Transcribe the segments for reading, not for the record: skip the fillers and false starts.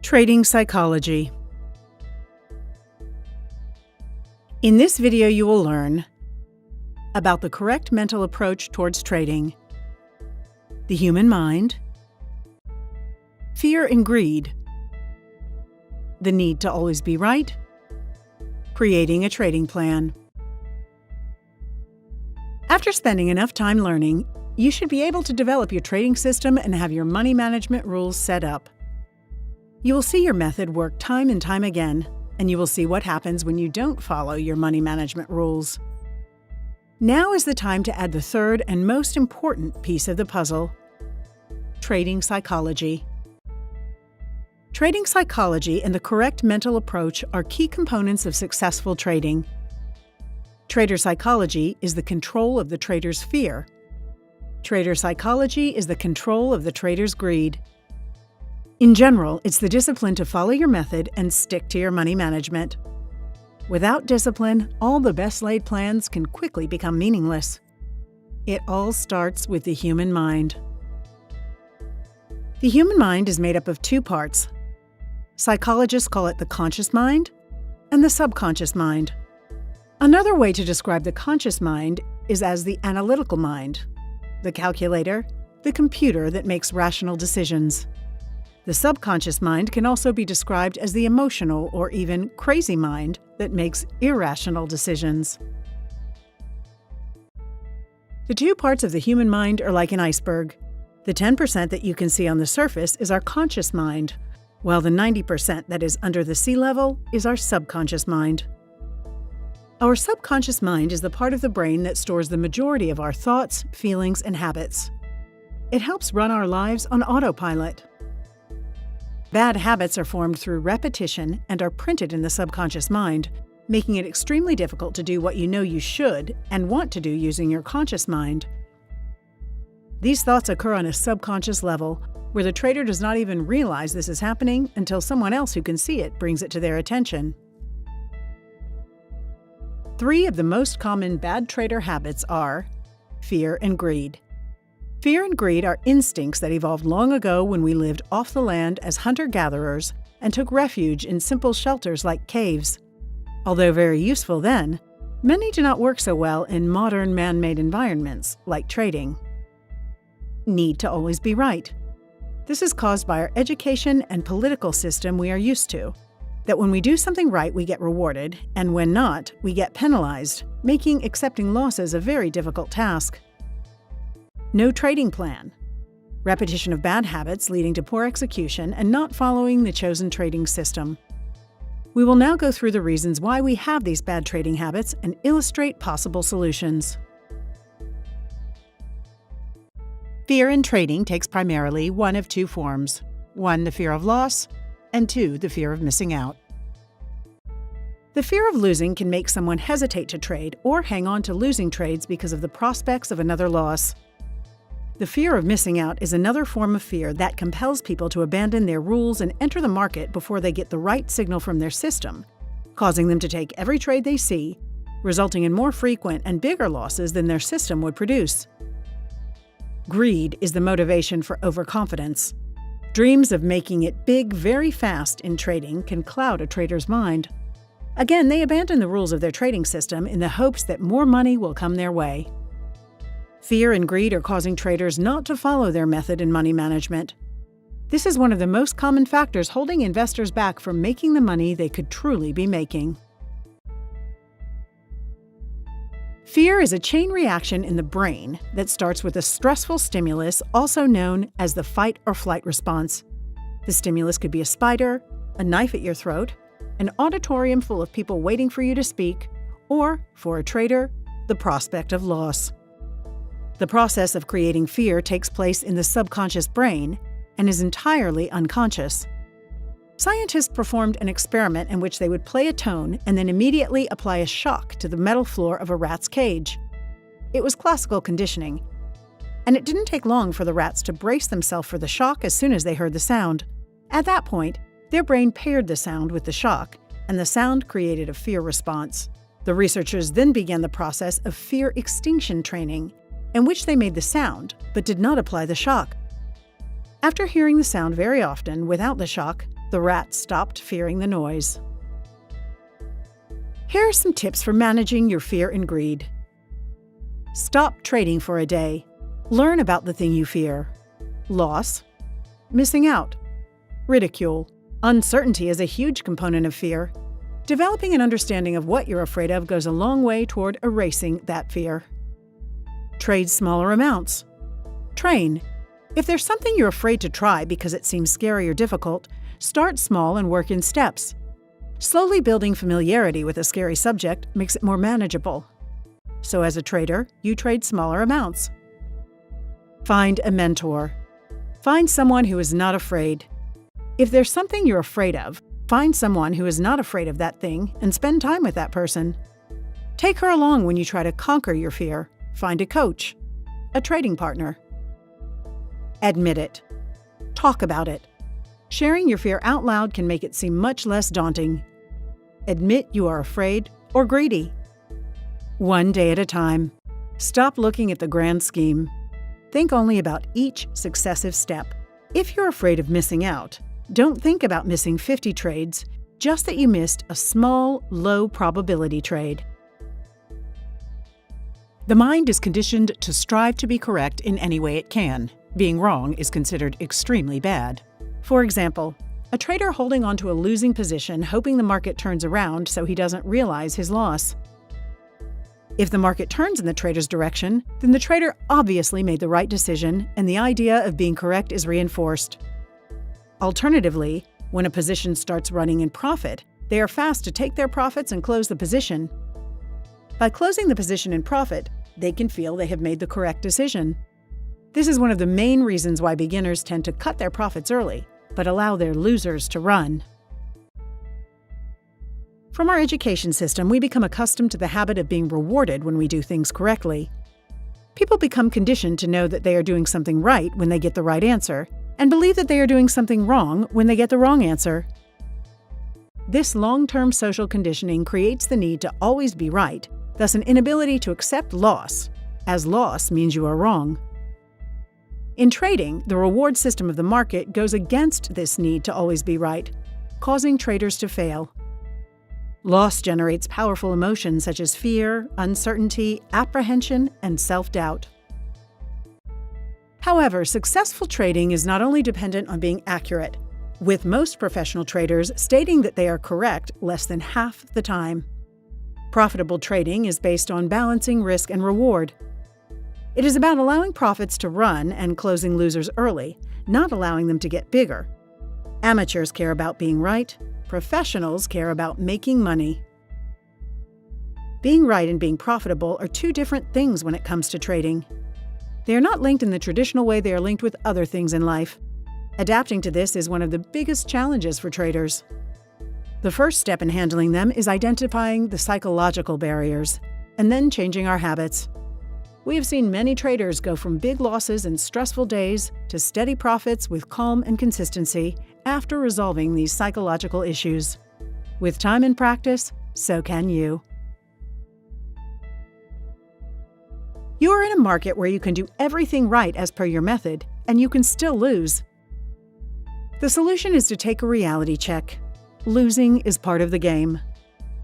Trading psychology. In this video, you will learn about the correct mental approach towards trading, the human mind, fear and greed, the need to always be right, creating a trading plan. After spending enough time learning, you should be able to develop your trading system and have your money management rules set up. You will see your method work time and time again, and you will see what happens when you don't follow your money management rules. Now is the time to add the third and most important piece of the puzzle: trading psychology. Trading psychology and the correct mental approach are key components of successful trading. Trader psychology is the control of the trader's fear. Trader psychology is the control of the trader's greed. In general, it's the discipline to follow your method and stick to your money management. Without discipline, all the best-laid plans can quickly become meaningless. It all starts with the human mind. The human mind is made up of two parts. Psychologists call it the conscious mind and the subconscious mind. Another way to describe the conscious mind is as the analytical mind, the calculator, the computer that makes rational decisions. The subconscious mind can also be described as the emotional or even crazy mind that makes irrational decisions. The two parts of the human mind are like an iceberg. The 10% that you can see on the surface is our conscious mind, while the 90% that is under the sea level is our subconscious mind. Our subconscious mind is the part of the brain that stores the majority of our thoughts, feelings, and habits. It helps run our lives on autopilot. Bad habits are formed through repetition and are printed in the subconscious mind, making it extremely difficult to do what you know you should and want to do using your conscious mind. These thoughts occur on a subconscious level, where the trader does not even realize this is happening until someone else who can see it brings it to their attention. 3 of the most common bad trader habits are fear and greed. Fear and greed are instincts that evolved long ago when we lived off the land as hunter-gatherers and took refuge in simple shelters like caves. Although very useful then, many do not work so well in modern man-made environments like trading. Need to always be right. This is caused by our education and political system we are used to, that when we do something right we get rewarded, and when not, we get penalized, making accepting losses a very difficult task. No trading plan. Repetition of bad habits leading to poor execution and not following the chosen trading system. We will now go through the reasons why we have these bad trading habits and illustrate possible solutions. Fear in trading takes primarily one of two forms. 1, the fear of loss, and 2, the fear of missing out. The fear of losing can make someone hesitate to trade or hang on to losing trades because of the prospects of another loss. The fear of missing out is another form of fear that compels people to abandon their rules and enter the market before they get the right signal from their system, causing them to take every trade they see, resulting in more frequent and bigger losses than their system would produce. Greed is the motivation for overconfidence. Dreams of making it big very fast in trading can cloud a trader's mind. Again, they abandon the rules of their trading system in the hopes that more money will come their way. Fear and greed are causing traders not to follow their method in money management. This is one of the most common factors holding investors back from making the money they could truly be making. Fear is a chain reaction in the brain that starts with a stressful stimulus, also known as the fight or flight response. The stimulus could be a spider, a knife at your throat, an auditorium full of people waiting for you to speak, or, for a trader, the prospect of loss. The process of creating fear takes place in the subconscious brain and is entirely unconscious. Scientists performed an experiment in which they would play a tone and then immediately apply a shock to the metal floor of a rat's cage. It was classical conditioning, and it didn't take long for the rats to brace themselves for the shock as soon as they heard the sound. At that point, their brain paired the sound with the shock, and the sound created a fear response. The researchers then began the process of fear extinction training, in which they made the sound but did not apply the shock. After hearing the sound very often without the shock, the rat stopped fearing the noise. Here are some tips for managing your fear and greed. Stop trading for a day. Learn about the thing you fear. Loss, missing out, ridicule. Uncertainty is a huge component of fear. Developing an understanding of what you're afraid of goes a long way toward erasing that fear. Trade smaller amounts. Train. If there's something you're afraid to try because it seems scary or difficult, start small and work in steps. Slowly building familiarity with a scary subject makes it more manageable. So as a trader, you trade smaller amounts. Find a mentor. Find someone who is not afraid. If there's something you're afraid of, find someone who is not afraid of that thing and spend time with that person. Take her along when you try to conquer your fear. Find a coach, a trading partner. Admit it. Talk about it. Sharing your fear out loud can make it seem much less daunting. Admit you are afraid or greedy. One day at a time. Stop looking at the grand scheme. Think only about each successive step. If you're afraid of missing out, don't think about missing 50 trades, just that you missed a small, low probability trade. The mind is conditioned to strive to be correct in any way it can. Being wrong is considered extremely bad. For example, a trader holding onto a losing position hoping the market turns around so he doesn't realize his loss. If the market turns in the trader's direction, then the trader obviously made the right decision and the idea of being correct is reinforced. Alternatively, when a position starts running in profit, they are fast to take their profits and close the position. By closing the position in profit, they can feel they have made the correct decision. This is one of the main reasons why beginners tend to cut their profits early, but allow their losers to run. From our education system, we become accustomed to the habit of being rewarded when we do things correctly. People become conditioned to know that they are doing something right when they get the right answer, and believe that they are doing something wrong when they get the wrong answer. This long-term social conditioning creates the need to always be right, thus an inability to accept loss, as loss means you are wrong. In trading, the reward system of the market goes against this need to always be right, causing traders to fail. Loss generates powerful emotions such as fear, uncertainty, apprehension, and self-doubt. However, successful trading is not only dependent on being accurate, with most professional traders stating that they are correct less than half the time. Profitable trading is based on balancing risk and reward. It is about allowing profits to run and closing losers early, not allowing them to get bigger. Amateurs care about being right. Professionals care about making money. Being right and being profitable are two different things when it comes to trading. They are not linked in the traditional way they are linked with other things in life. Adapting to this is one of the biggest challenges for traders. The first step in handling them is identifying the psychological barriers, and then changing our habits. We have seen many traders go from big losses and stressful days to steady profits with calm and consistency after resolving these psychological issues. With time and practice, so can you. You are in a market where you can do everything right as per your method, and you can still lose. The solution is to take a reality check. Losing is part of the game.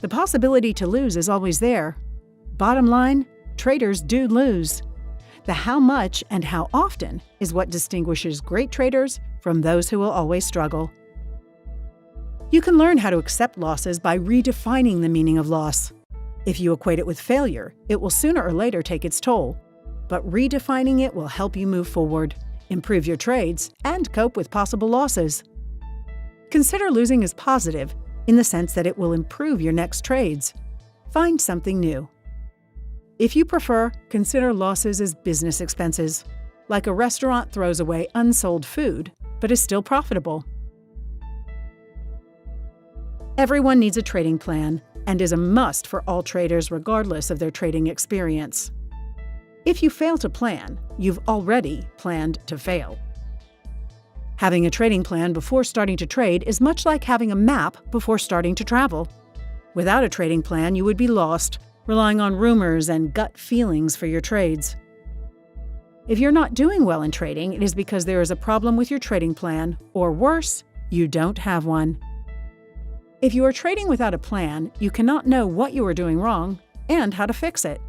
The possibility to lose is always there. Bottom line, traders do lose. The how much and how often is what distinguishes great traders from those who will always struggle. You can learn how to accept losses by redefining the meaning of loss. If you equate it with failure, it will sooner or later take its toll. But redefining it will help you move forward, improve your trades, and cope with possible losses. Consider losing as positive in the sense that it will improve your next trades. Find something new. If you prefer, consider losses as business expenses, like a restaurant throws away unsold food, but is still profitable. Everyone needs a trading plan and is a must for all traders regardless of their trading experience. If you fail to plan, you've already planned to fail. Having a trading plan before starting to trade is much like having a map before starting to travel. Without a trading plan, you would be lost, relying on rumors and gut feelings for your trades. If you're not doing well in trading, it is because there is a problem with your trading plan, or worse, you don't have one. If you are trading without a plan, you cannot know what you are doing wrong and how to fix it.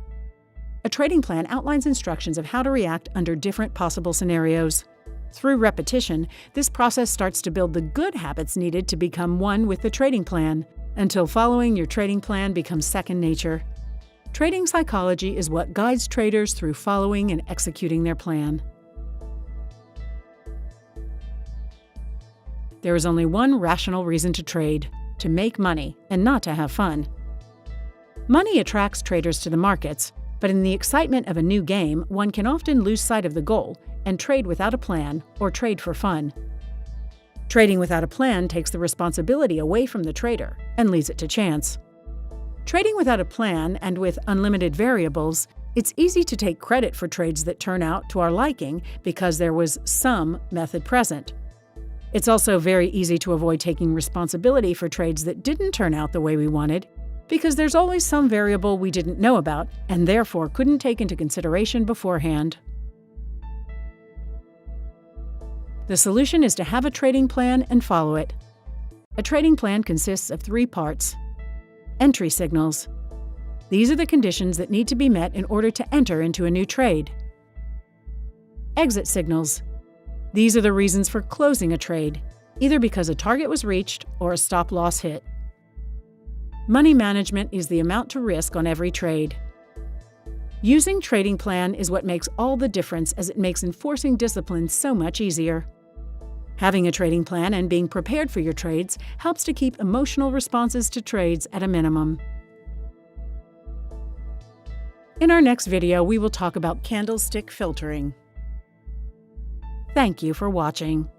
A trading plan outlines instructions of how to react under different possible scenarios. Through repetition, this process starts to build the good habits needed to become one with the trading plan, until following your trading plan becomes second nature. Trading psychology is what guides traders through following and executing their plan. There is only one rational reason to trade: to make money and not to have fun. Money attracts traders to the markets, but in the excitement of a new game, one can often lose sight of the goal and trade without a plan or trade for fun. Trading without a plan takes the responsibility away from the trader and leaves it to chance. Trading without a plan and with unlimited variables, it's easy to take credit for trades that turn out to our liking because there was some method present. It's also very easy to avoid taking responsibility for trades that didn't turn out the way we wanted, because there's always some variable we didn't know about and therefore couldn't take into consideration beforehand. The solution is to have a trading plan and follow it. A trading plan consists of 3 parts. Entry signals. These are the conditions that need to be met in order to enter into a new trade. Exit signals. These are the reasons for closing a trade, either because a target was reached or a stop-loss hit. Money management is the amount to risk on every trade. Using trading plan is what makes all the difference, as it makes enforcing discipline so much easier. Having a trading plan and being prepared for your trades helps to keep emotional responses to trades at a minimum. In our next video, we will talk about candlestick filtering. Thank you for watching.